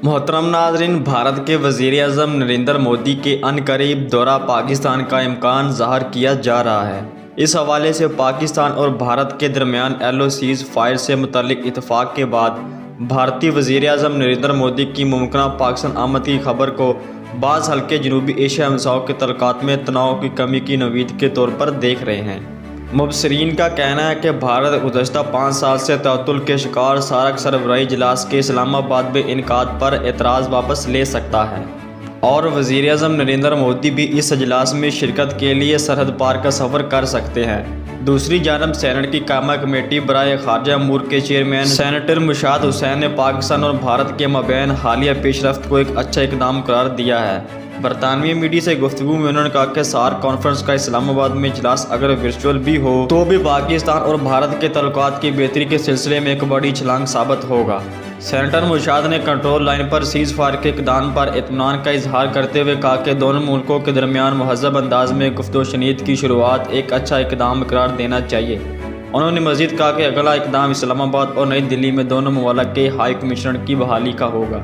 محترم ناظرین، بھارت کے وزیر اعظم نریندر مودی کے عنقریب دورہ پاکستان کا امکان ظاہر کیا جا رہا ہے۔ اس حوالے سے پاکستان اور بھارت کے درمیان LOC's فائر سے متعلق اتفاق کے بعد بھارتی وزیر اعظم نریندر مودی کی ممکنہ پاکستان آمد کی خبر کو بعض حلقے جنوبی ایشیا ہمسائیوں کے تعلقات میں تناؤ کی کمی کی نوید کے طور پر دیکھ رہے ہیں۔ مبصرین کا کہنا ہے کہ بھارت گزشتہ 5 سال سے تعطل کے شکار سارک سربراہی اجلاس کے اسلام آباد میں انعقاد پر اعتراض واپس لے سکتا ہے، اور وزیر اعظم نریندر مودی بھی اس اجلاس میں شرکت کے لیے سرحد پار کا سفر کر سکتے ہیں۔ دوسری جانب سینٹ کی قائمہ کمیٹی برائے خارجہ امور کے چیئرمین سینیٹر مشاد حسین نے پاکستان اور بھارت کے مابین حالیہ پیش رفت کو ایک اچھا اقدام قرار دیا ہے۔ برطانوی میڈیا سے گفتگو میں انہوں نے کہا کہ سارک کانفرنس کا اسلام آباد میں اجلاس اگر ورچوئل بھی ہو تو بھی پاکستان اور بھارت کے تعلقات کی بہتری کے سلسلے میں ایک بڑی چھلانگ ثابت ہوگا۔ سینیٹر مشاد نے کنٹرول لائن پر سیز فائر کے اقدام پر اطمینان کا اظہار کرتے ہوئے کہا کہ دونوں ملکوں کے درمیان مہذب انداز میں گفت و شنید کی شروعات ایک اچھا اقدام قرار دینا چاہیے۔ انہوں نے مزید کہا کہ اگلا اقدام اسلام آباد اور نئی دلی میں دونوں ممالک کے ہائی کمشنر کی بحالی کا ہوگا۔